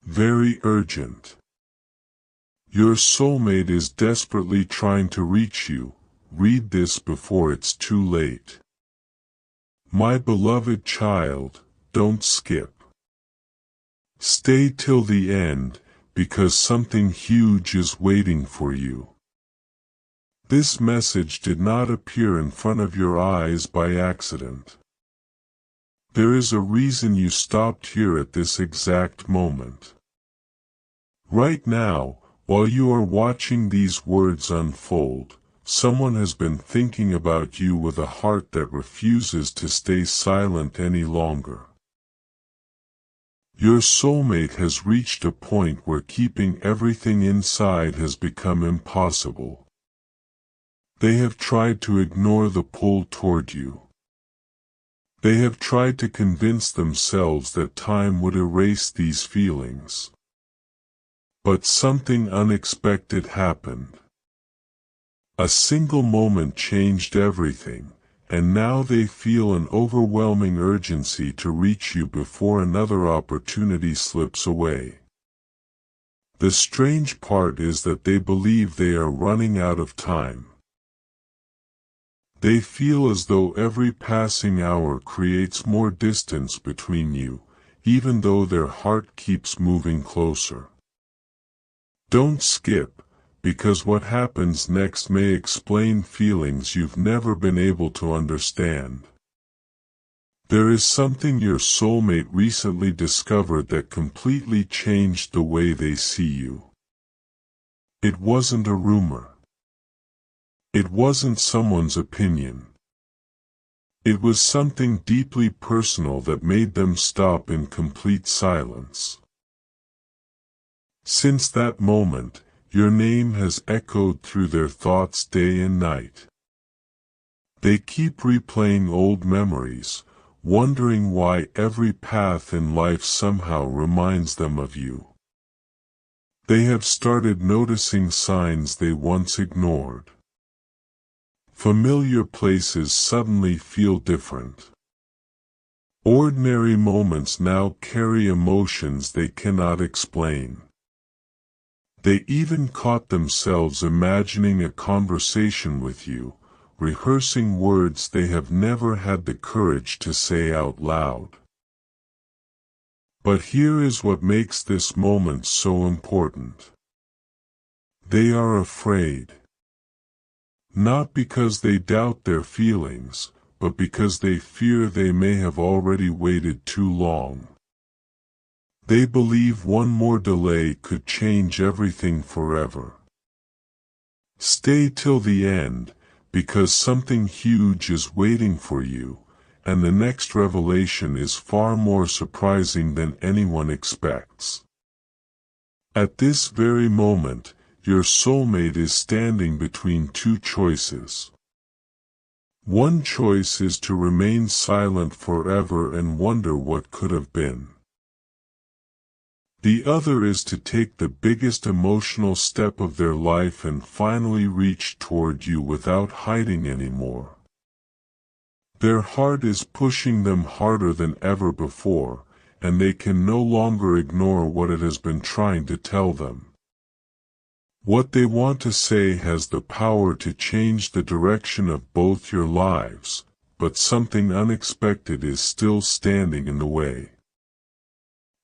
Very urgent. Your soulmate is desperately trying to reach you. Read this before it's too late. My beloved child, don't skip. Stay till the end, because something huge is waiting for you. This message did not appear in front of your eyes by accident. There is a reason you stopped here at this exact moment. Right now, while you are watching these words unfold, someone has been thinking about you with a heart that refuses to stay silent any longer. Your soulmate has reached a point where keeping everything inside has become impossible. They have tried to ignore the pull toward you. They have tried to convince themselves that time would erase these feelings. But something unexpected happened. A single moment changed everything, and now they feel an overwhelming urgency to reach you before another opportunity slips away. The strange part is that they believe they are running out of time. They feel as though every passing hour creates more distance between you, even though their heart keeps moving closer. Don't skip, because what happens next may explain feelings you've never been able to understand. There is something your soulmate recently discovered that completely changed the way they see you. It wasn't a rumor. It wasn't someone's opinion. It was something deeply personal that made them stop in complete silence. Since that moment, your name has echoed through their thoughts day and night. They keep replaying old memories, wondering why every path in life somehow reminds them of you. They have started noticing signs they once ignored. Familiar places suddenly feel different. Ordinary moments now carry emotions they cannot explain. They even caught themselves imagining a conversation with you, rehearsing words they have never had the courage to say out loud. But here is what makes this moment so important. They are afraid. Not because they doubt their feelings, but because they fear they may have already waited too long. They believe one more delay could change everything forever. Stay till the end, because something huge is waiting for you, and the next revelation is far more surprising than anyone expects. At this very moment, your soulmate is standing between two choices. One choice is to remain silent forever and wonder what could have been. The other is to take the biggest emotional step of their life and finally reach toward you without hiding anymore. Their heart is pushing them harder than ever before, and they can no longer ignore what it has been trying to tell them. What they want to say has the power to change the direction of both your lives, but something unexpected is still standing in the way.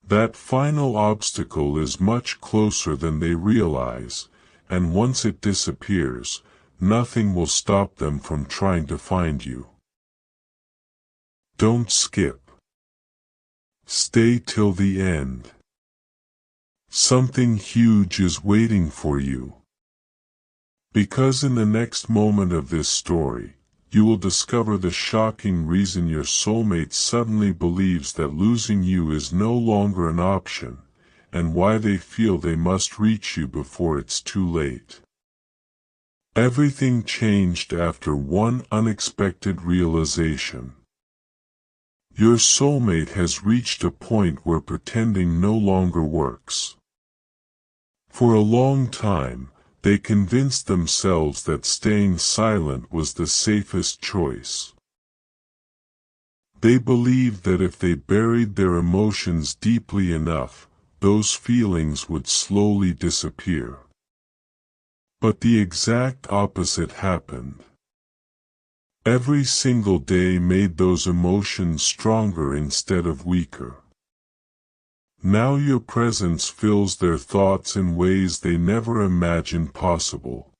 That final obstacle is much closer than they realize, and once it disappears, nothing will stop them from trying to find you. Don't skip. Stay till the end. Something huge is waiting for you. Because in the next moment of this story, you will discover the shocking reason your soulmate suddenly believes that losing you is no longer an option, and why they feel they must reach you before it's too late. Everything changed after one unexpected realization. Your soulmate has reached a point where pretending no longer works. For a long time, they convinced themselves that staying silent was the safest choice. They believed that if they buried their emotions deeply enough, those feelings would slowly disappear. But the exact opposite happened. Every single day made those emotions stronger instead of weaker. Now your presence fills their thoughts in ways they never imagined possible.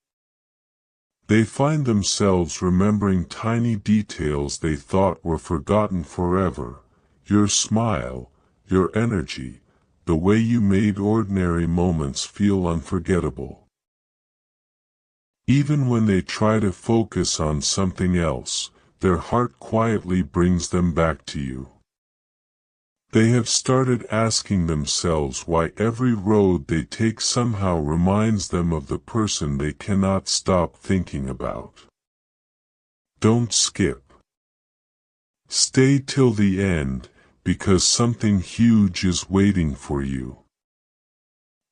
They find themselves remembering tiny details they thought were forgotten forever: your smile, your energy, the way you made ordinary moments feel unforgettable. Even when they try to focus on something else, their heart quietly brings them back to you. They have started asking themselves why every road they take somehow reminds them of the person they cannot stop thinking about. Don't skip. Stay till the end, because something huge is waiting for you.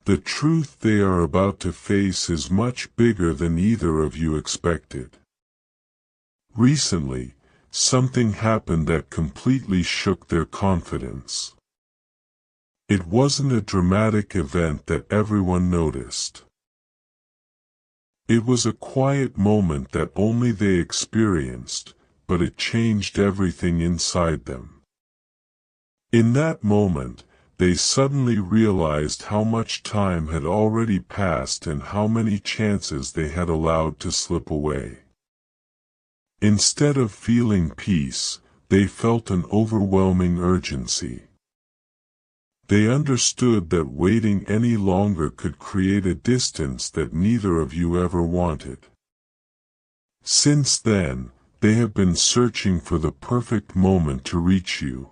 The truth they are about to face is much bigger than either of you expected. Recently, something happened that completely shook their confidence. It wasn't a dramatic event that everyone noticed. It was a quiet moment that only they experienced, but it changed everything inside them. In that moment, they suddenly realized how much time had already passed and how many chances they had allowed to slip away. Instead of feeling peace, they felt an overwhelming urgency. They understood that waiting any longer could create a distance that neither of you ever wanted. Since then, they have been searching for the perfect moment to reach you.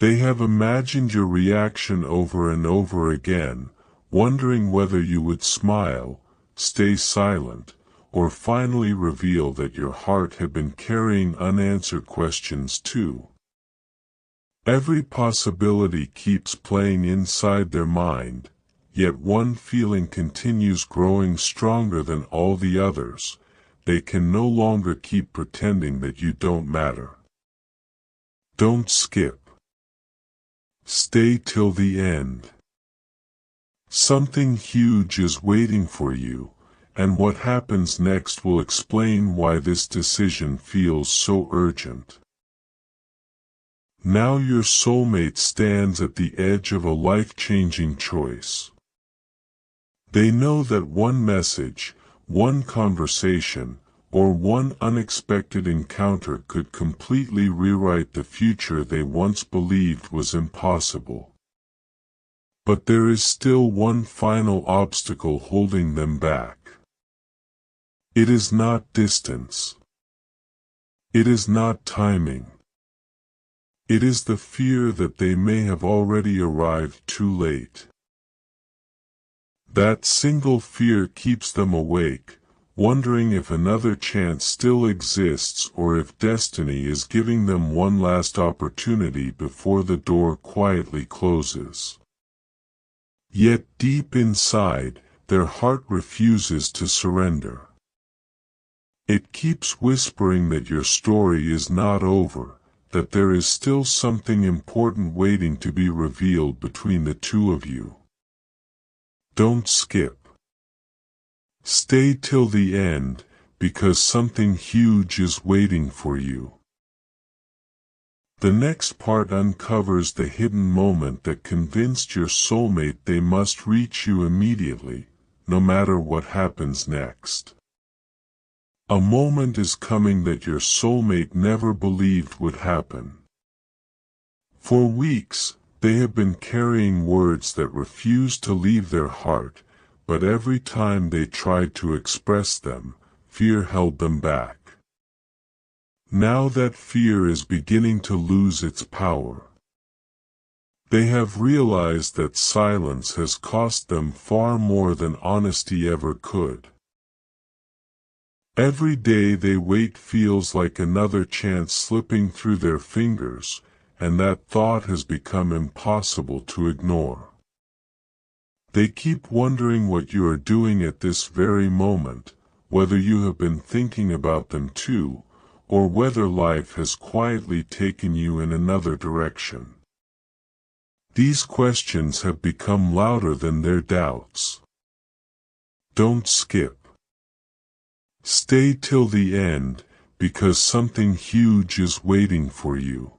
They have imagined your reaction over and over again, wondering whether you would smile, stay silent, or finally reveal that your heart had been carrying unanswered questions too. Every possibility keeps playing inside their mind, yet one feeling continues growing stronger than all the others: they can no longer keep pretending that you don't matter. Don't skip. Stay till the end. Something huge is waiting for you, and what happens next will explain why this decision feels so urgent. Now your soulmate stands at the edge of a life-changing choice. They know that one message, one conversation, or one unexpected encounter could completely rewrite the future they once believed was impossible. But there is still one final obstacle holding them back. It is not distance. It is not timing. It is the fear that they may have already arrived too late. That single fear keeps them awake, wondering if another chance still exists or if destiny is giving them one last opportunity before the door quietly closes. Yet deep inside, their heart refuses to surrender. It keeps whispering that your story is not over, that there is still something important waiting to be revealed between the two of you. Don't skip. Stay till the end, because something huge is waiting for you. The next part uncovers the hidden moment that convinced your soulmate they must reach you immediately, no matter what happens next. A moment is coming that your soulmate never believed would happen. For weeks, they have been carrying words that refused to leave their heart, but every time they tried to express them, fear held them back. Now that fear is beginning to lose its power. They have realized that silence has cost them far more than honesty ever could. Every day they wait feels like another chance slipping through their fingers, and that thought has become impossible to ignore. They keep wondering what you are doing at this very moment, whether you have been thinking about them too, or whether life has quietly taken you in another direction. These questions have become louder than their doubts. Don't skip. Stay till the end, because something huge is waiting for you.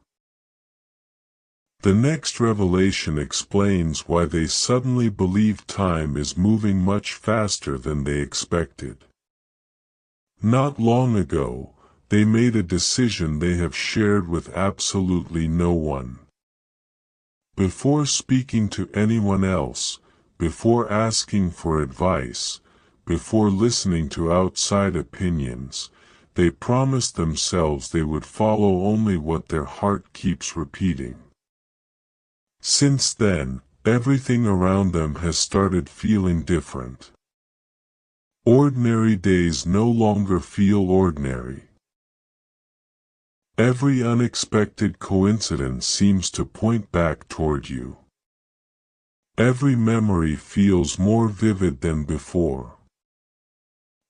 The next revelation explains why they suddenly believe time is moving much faster than they expected. Not long ago, they made a decision they have shared with absolutely no one. Before speaking to anyone else, before asking for advice, before listening to outside opinions, they promised themselves they would follow only what their heart keeps repeating. Since then, everything around them has started feeling different. Ordinary days no longer feel ordinary. Every unexpected coincidence seems to point back toward you. Every memory feels more vivid than before.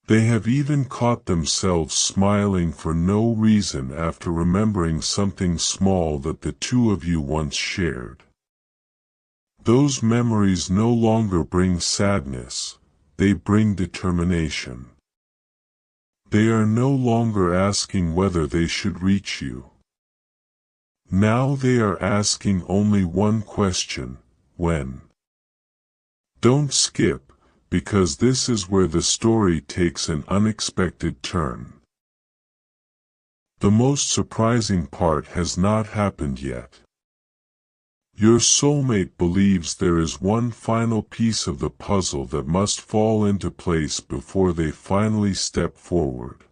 They have even caught themselves smiling for no reason after remembering something small that the two of you once shared. Those memories no longer bring sadness, they bring determination. They are no longer asking whether they should reach you. Now they are asking only one question: when? Don't skip, because this is where the story takes an unexpected turn. The most surprising part has not happened yet. Your soulmate believes there is one final piece of the puzzle that must fall into place before they finally step forward.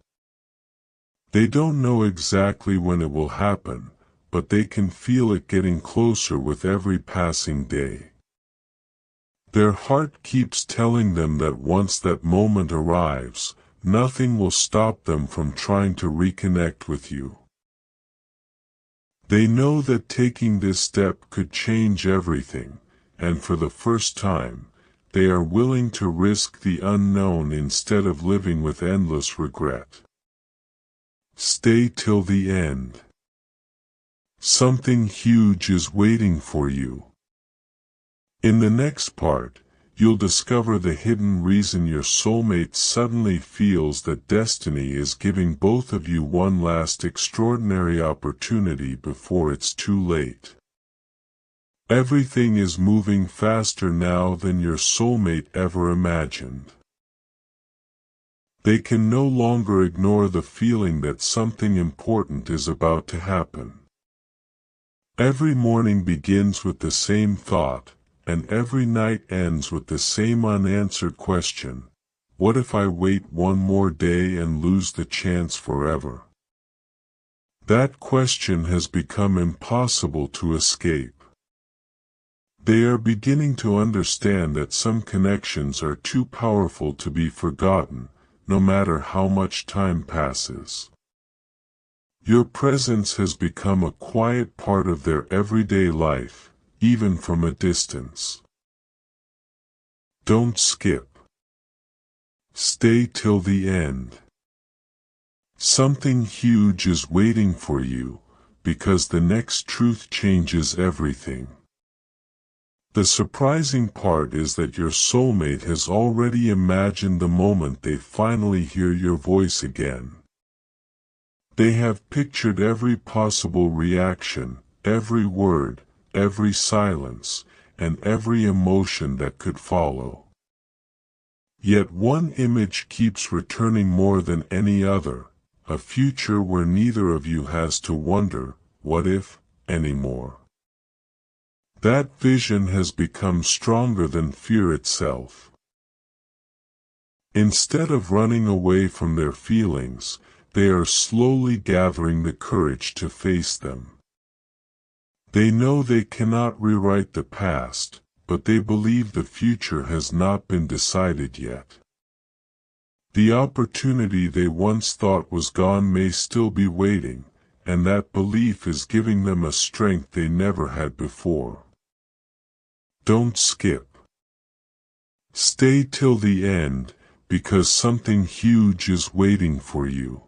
They don't know exactly when it will happen, but they can feel it getting closer with every passing day. Their heart keeps telling them that once that moment arrives, nothing will stop them from trying to reconnect with you. They know that taking this step could change everything, and for the first time, they are willing to risk the unknown instead of living with endless regret. Stay till the end. Something huge is waiting for you. In the next part, you'll discover the hidden reason your soulmate suddenly feels that destiny is giving both of you one last extraordinary opportunity before it's too late. Everything is moving faster now than your soulmate ever imagined. They can no longer ignore the feeling that something important is about to happen. Every morning begins with the same thought, and every night ends with the same unanswered question: what if I wait one more day and lose the chance forever? That question has become impossible to escape. They are beginning to understand that some connections are too powerful to be forgotten, no matter how much time passes. Your presence has become a quiet part of their everyday life, even from a distance. Don't skip. Stay till the end. Something huge is waiting for you, because the next truth changes everything. The surprising part is that your soulmate has already imagined the moment they finally hear your voice again. They have pictured every possible reaction, every word, every silence, and every emotion that could follow. Yet one image keeps returning more than any other, a future where neither of you has to wonder, what if, anymore. That vision has become stronger than fear itself. Instead of running away from their feelings, they are slowly gathering the courage to face them. They know they cannot rewrite the past, but they believe the future has not been decided yet. The opportunity they once thought was gone may still be waiting, and that belief is giving them a strength they never had before. Don't skip. Stay till the end, because something huge is waiting for you.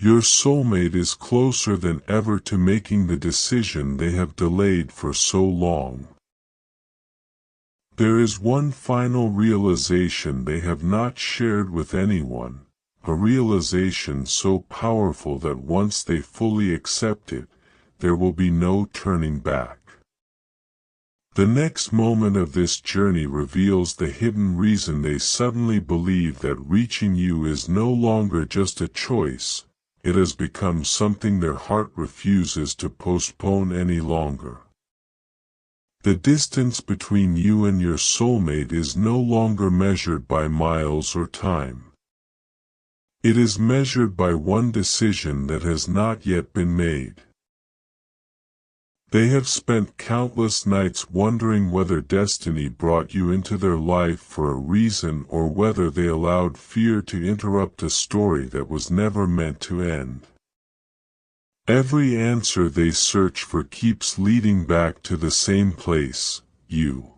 Your soulmate is closer than ever to making the decision they have delayed for so long. There is one final realization they have not shared with anyone, a realization so powerful that once they fully accept it, there will be no turning back. The next moment of this journey reveals the hidden reason they suddenly believe that reaching you is no longer just a choice, it has become something their heart refuses to postpone any longer. The distance between you and your soulmate is no longer measured by miles or time. It is measured by one decision that has not yet been made. They have spent countless nights wondering whether destiny brought you into their life for a reason or whether they allowed fear to interrupt a story that was never meant to end. Every answer they search for keeps leading back to the same place, you.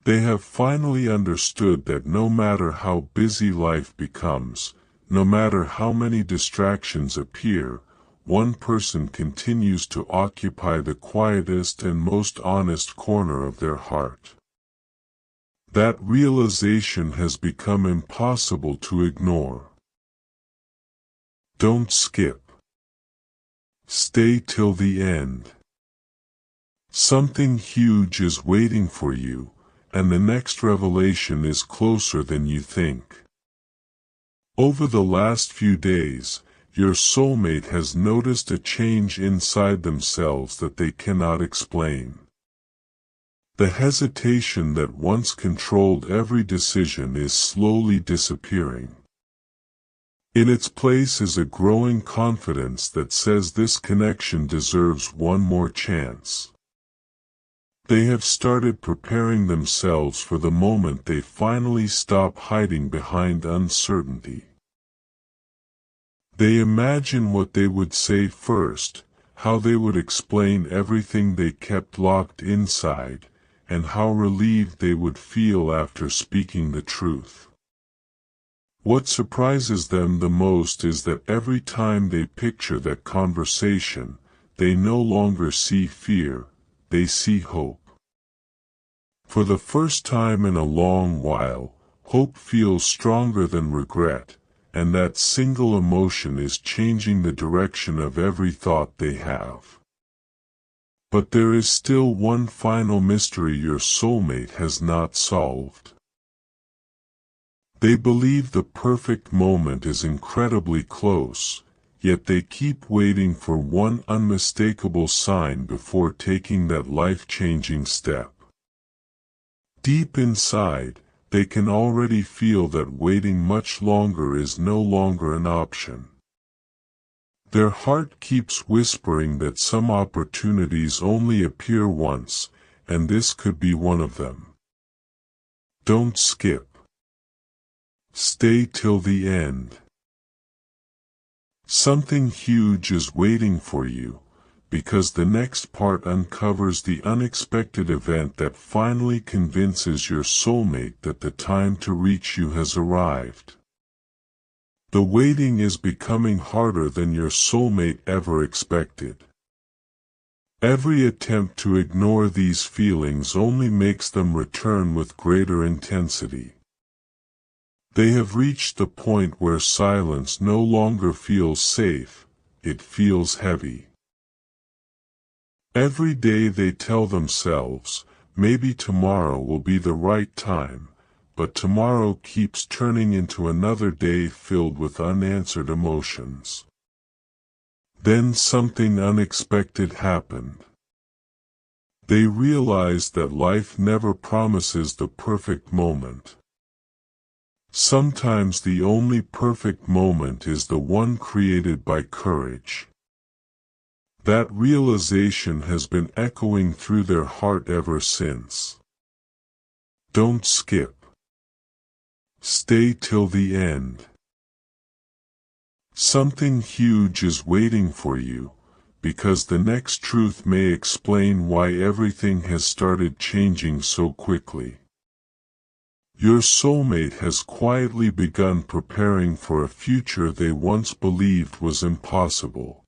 They have finally understood that no matter how busy life becomes, no matter how many distractions appear, one person continues to occupy the quietest and most honest corner of their heart. That realization has become impossible to ignore. Don't skip. Stay till the end. Something huge is waiting for you, and the next revelation is closer than you think. Over the last few days, your soulmate has noticed a change inside themselves that they cannot explain. The hesitation that once controlled every decision is slowly disappearing. In its place is a growing confidence that says this connection deserves one more chance. They have started preparing themselves for the moment they finally stop hiding behind uncertainty. They imagine what they would say first, how they would explain everything they kept locked inside, and how relieved they would feel after speaking the truth. What surprises them the most is that every time they picture that conversation, they no longer see fear, they see hope. For the first time in a long while, hope feels stronger than regret, and that single emotion is changing the direction of every thought they have. But there is still one final mystery your soulmate has not solved. They believe the perfect moment is incredibly close, yet they keep waiting for one unmistakable sign before taking that life-changing step. Deep inside, they can already feel that waiting much longer is no longer an option. Their heart keeps whispering that some opportunities only appear once, and this could be one of them. Don't skip. Stay till the end. Something huge is waiting for you, because the next part uncovers the unexpected event that finally convinces your soulmate that the time to reach you has arrived. The waiting is becoming harder than your soulmate ever expected. Every attempt to ignore these feelings only makes them return with greater intensity. They have reached the point where silence no longer feels safe, it feels heavy. Every day they tell themselves, maybe tomorrow will be the right time, but tomorrow keeps turning into another day filled with unanswered emotions. Then something unexpected happened. They realized that life never promises the perfect moment. Sometimes the only perfect moment is the one created by courage. That realization has been echoing through their heart ever since. Don't skip. Stay till the end. Something huge is waiting for you, because the next truth may explain why everything has started changing so quickly. Your soulmate has quietly begun preparing for a future they once believed was impossible.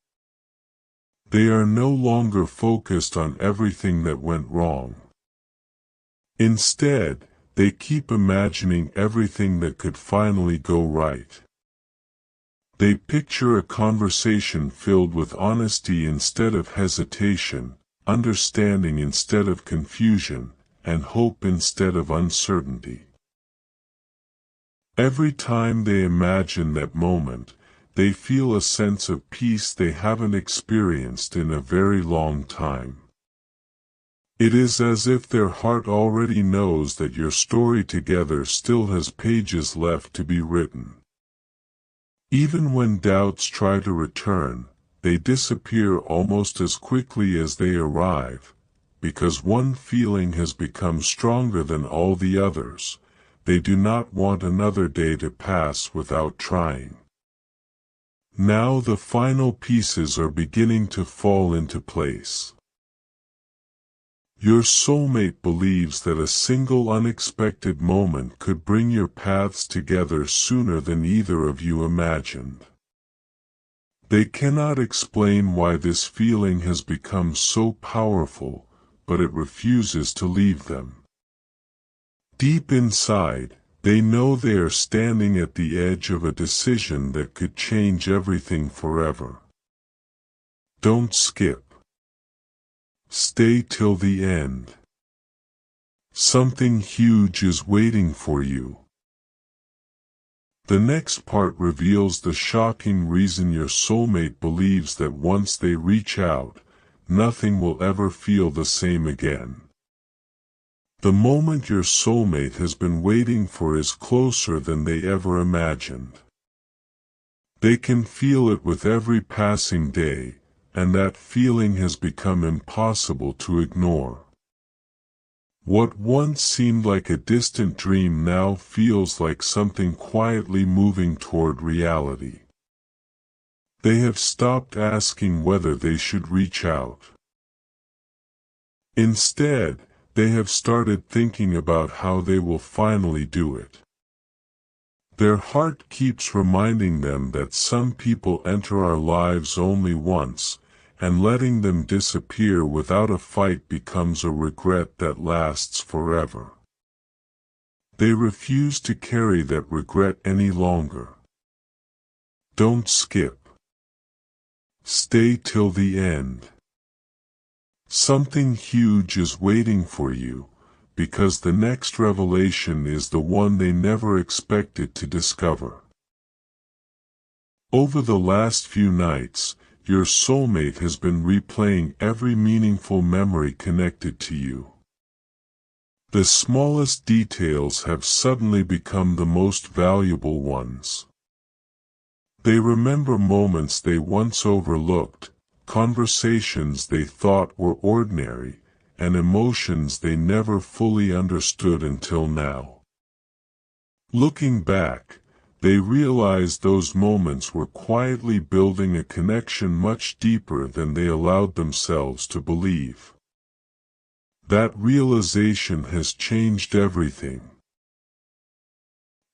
They are no longer focused on everything that went wrong. Instead, they keep imagining everything that could finally go right. They picture a conversation filled with honesty instead of hesitation, understanding instead of confusion, and hope instead of uncertainty. Every time they imagine that moment, they feel a sense of peace they haven't experienced in a very long time. It is as if their heart already knows that your story together still has pages left to be written. Even when doubts try to return, they disappear almost as quickly as they arrive, because one feeling has become stronger than all the others. They do not want another day to pass without trying. Now the final pieces are beginning to fall into place. Your soulmate believes that a single unexpected moment could bring your paths together sooner than either of you imagined. They cannot explain why this feeling has become so powerful, but it refuses to leave them. Deep inside, they know they are standing at the edge of a decision that could change everything forever. Don't skip. Stay till the end. Something huge is waiting for you. The next part reveals the shocking reason your soulmate believes that once they reach out, nothing will ever feel the same again. The moment your soulmate has been waiting for is closer than they ever imagined. They can feel it with every passing day, and that feeling has become impossible to ignore. What once seemed like a distant dream now feels like something quietly moving toward reality. They have stopped asking whether they should reach out. Instead, they have started thinking about how they will finally do it. Their heart keeps reminding them that some people enter our lives only once, and letting them disappear without a fight becomes a regret that lasts forever. They refuse to carry that regret any longer. Don't skip. Stay till the end. Something huge is waiting for you, because the next revelation is the one they never expected to discover. Over the last few nights, your soulmate has been replaying every meaningful memory connected to you. The smallest details have suddenly become the most valuable ones. They remember moments they once overlooked, conversations they thought were ordinary, and emotions they never fully understood until now. Looking back, they realized those moments were quietly building a connection much deeper than they allowed themselves to believe. That realization has changed everything.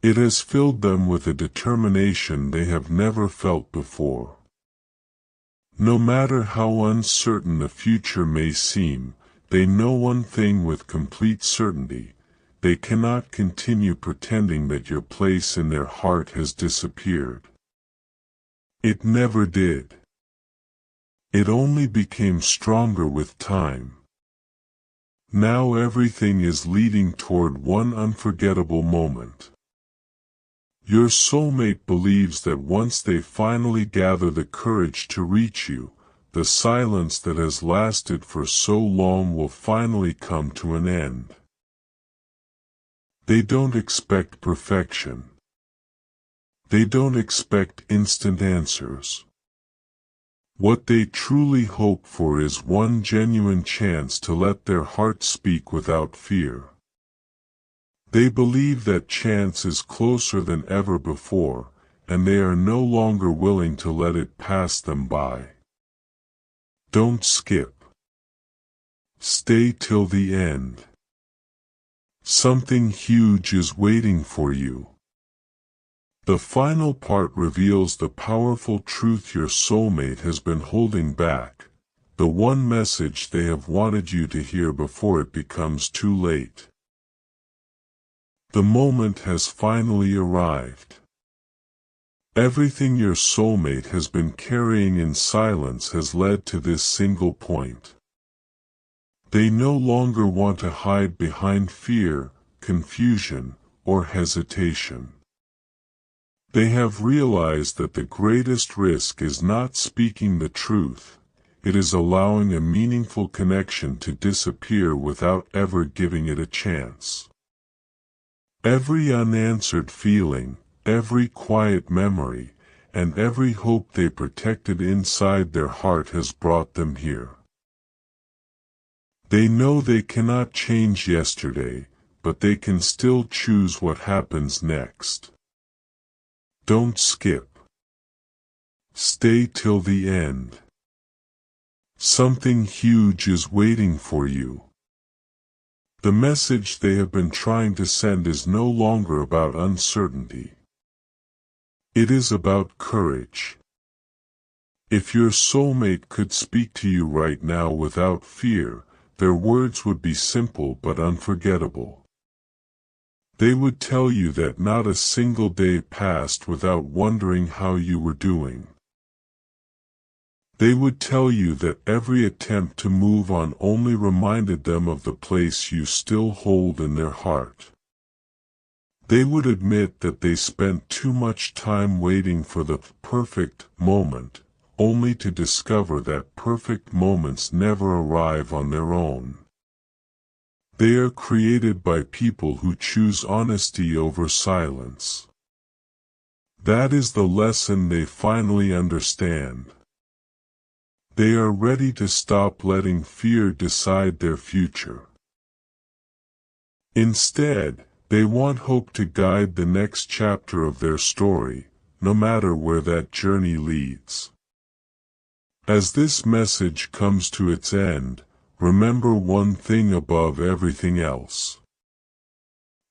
It has filled them with a determination they have never felt before. No matter how uncertain the future may seem, they know one thing with complete certainty: they cannot continue pretending that your place in their heart has disappeared. It never did. It only became stronger with time. Now everything is leading toward one unforgettable moment. Your soulmate believes that once they finally gather the courage to reach you, the silence that has lasted for so long will finally come to an end. They don't expect perfection. They don't expect instant answers. What they truly hope for is one genuine chance to let their heart speak without fear. They believe that chance is closer than ever before, and they are no longer willing to let it pass them by. Don't skip. Stay till the end. Something huge is waiting for you. The final part reveals the powerful truth your soulmate has been holding back, the one message they have wanted you to hear before it becomes too late. The moment has finally arrived. Everything your soulmate has been carrying in silence has led to this single point. They no longer want to hide behind fear, confusion, or hesitation. They have realized that the greatest risk is not speaking the truth, it is allowing a meaningful connection to disappear without ever giving it a chance. Every unanswered feeling, every quiet memory, and every hope they protected inside their heart has brought them here. They know they cannot change yesterday, but they can still choose what happens next. Don't skip. Stay till the end. Something huge is waiting for you. The message they have been trying to send is no longer about uncertainty. It is about courage. If your soulmate could speak to you right now without fear, their words would be simple but unforgettable. They would tell you that not a single day passed without wondering how you were doing. They would tell you that every attempt to move on only reminded them of the place you still hold in their heart. They would admit that they spent too much time waiting for the perfect moment, only to discover that perfect moments never arrive on their own. They are created by people who choose honesty over silence. That is the lesson they finally understand. They are ready to stop letting fear decide their future. Instead, they want hope to guide the next chapter of their story, no matter where that journey leads. As this message comes to its end, remember one thing above everything else.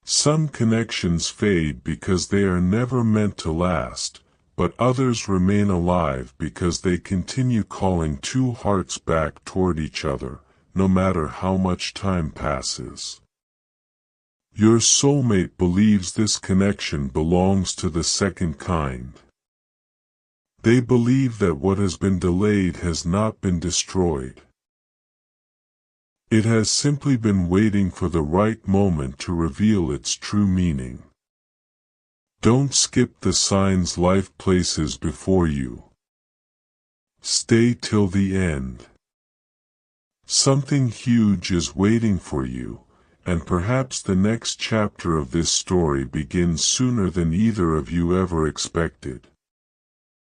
Some connections fade because they are never meant to last, but others remain alive because they continue calling two hearts back toward each other, no matter how much time passes. Your soulmate believes this connection belongs to the second kind. They believe that what has been delayed has not been destroyed. It has simply been waiting for the right moment to reveal its true meaning. Don't skip the signs life places before you. Stay till the end. Something huge is waiting for you, and perhaps the next chapter of this story begins sooner than either of you ever expected.